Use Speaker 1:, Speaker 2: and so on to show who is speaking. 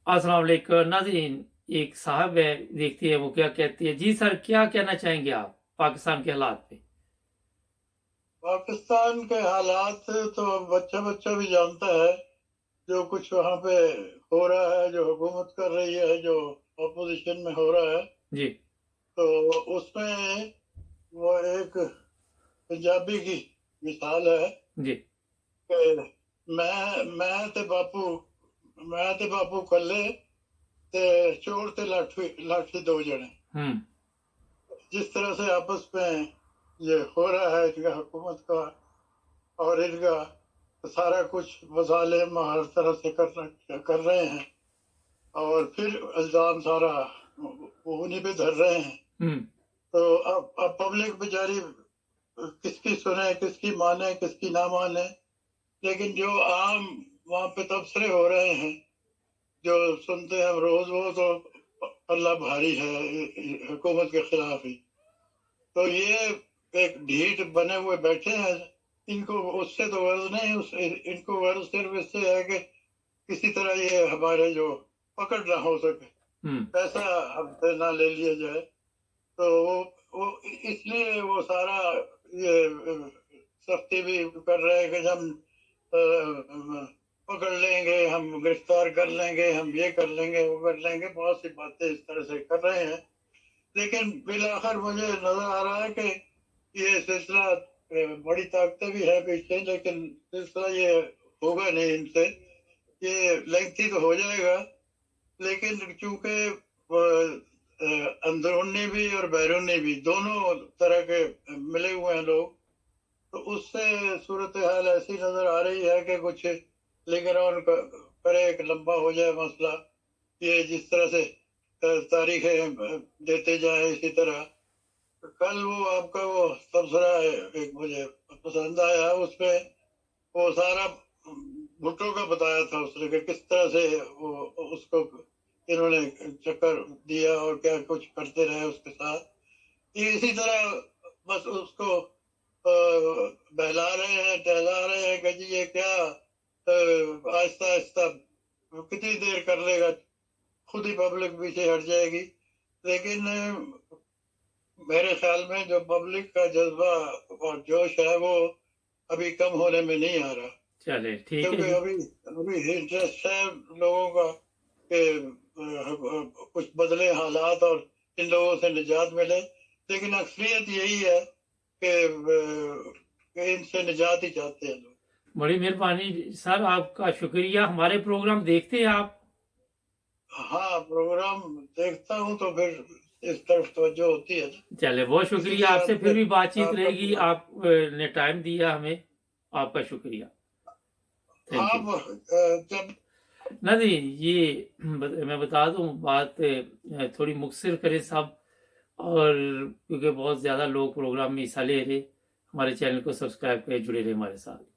Speaker 1: अस्सलाम वालेकुम नाज़रीन। एक साहब है, देखती है वो क्या कहती है। जी सर, क्या कहना चाहेंगे आप पाकिस्तान के हालात पे?
Speaker 2: पाकिस्तान के हालात तो बच्चा बच्चा भी जानता है। जो कुछ वहाँ पे हो रहा है, जो हुकूमत कर रही है, जो अपोजिशन में हो रहा है,
Speaker 1: जी।
Speaker 2: तो उसमें वो एक पंजाबी की मिसाल है
Speaker 1: जी।
Speaker 2: कि मैं ते बापू कल्ले ते चोर ते लाठी लाठी दो जने।
Speaker 1: हम्म।
Speaker 2: जिस तरह से आपस में ये हो रहा है इनका हुकूमत का और इनका सारा कुछ मसालिम हर तरह से कर रहे हैं, और फिर इल्ज़ाम सारा वो उन्हीं पे धर रहे हैं।
Speaker 1: हम्म।
Speaker 2: तो अब पब्लिक बेचारी किसकी सुने, किसकी माने, किसकी ना माने। लेकिन जो आम वहाँ पे तबसरे हो रहे हैं, जो सुनते हैं हम रोज, वो तो अल्लाह भारी है हुकूमत के खिलाफ ही। तो ये एक ढीठ बने हुए बैठे हैं। इनको उससे तो गर्ज नहीं, इनको गर्ज सिर्फ इससे है कि किसी तरह ये हमारे जो पकड़ ना हो सके,
Speaker 1: हम्म।
Speaker 2: पैसा हमसे ना ले लिया जाए। तो वो इसलिए वो सारा ये सख्ती भी कर रहे हैं कि हम पकड़ लेंगे, हम गिरफ्तार कर लेंगे, हम ये कर लेंगे, वो कर लेंगे, बहुत सी बातें इस तरह से कर रहे हैं। लेकिन बिलाखिर मुझे नजर आ रहा है कि ये सिलसिला बड़ी ताकतें भी है पीछे, लेकिन सिलसिला ये होगा नहीं इनसे। ये लेंथी तो हो जाएगा, लेकिन चूंकि अंदरूनी भी और बैरूनी भी दोनों तरह के मिले हुए हैं लोग, तो उससे सूरत हाल ऐसी नजर आ रही है कि कुछ लिंगर ऑन करे, एक लंबा हो जाए मसला। ये जिस तरह से तारीखें देते जाए इसी तरह। कल वो आपका वो तबसरा एक मुझे पसंद आया, उसमें वो सारा भुट्टो का बताया था उसने कि किस तरह से वो उसको इन्होंने चक्कर दिया और क्या कुछ करते रहे उसके साथ। ये इसी तरह बस उसको बहला रहे हैं, टहला रहे हैं कि जी ये क्या आहिस्ता आहिस्ता कितनी देर कर लेगा, खुद ही पब्लिक पीछे हट जाएगी। लेकिन मेरे ख्याल में जो पब्लिक का जज्बा और जोश है वो अभी कम होने में नहीं आ रहा,
Speaker 1: चले ठीक है
Speaker 2: क्योंकि
Speaker 1: जी।
Speaker 2: अभी अभी इंटरेस्ट है लोगों का कि कुछ बदले हालात और इन लोगों से निजात मिले। लेकिन अक्सरियत यही है कि इनसे निजात ही चाहते हैं लोग।
Speaker 1: बड़ी मेहरबानी सर, आपका शुक्रिया। हमारे प्रोग्राम देखते हैं आप?
Speaker 2: हाँ, प्रोग्राम देखता हूँ तो फिर इस तरफ तवज्जो होती है ना,
Speaker 1: चले, बहुत शुक्रिया।
Speaker 2: इसीलिए
Speaker 1: आपसे फिर
Speaker 2: आपसे
Speaker 1: भी बातचीत
Speaker 2: आपका
Speaker 1: रहेगी। आप ने टाइम दिया हमें, आपका शुक्रिया। Thank you.
Speaker 2: आप जब
Speaker 1: नहीं, ये मैं बता दूं बात, थोड़ी मुखसिर करें सब। और क्योंकि बहुत ज़्यादा लोग प्रोग्राम में हिस्सा ले रहे, हमारे चैनल को सब्सक्राइब करें, जुड़े रहे हमारे साथ।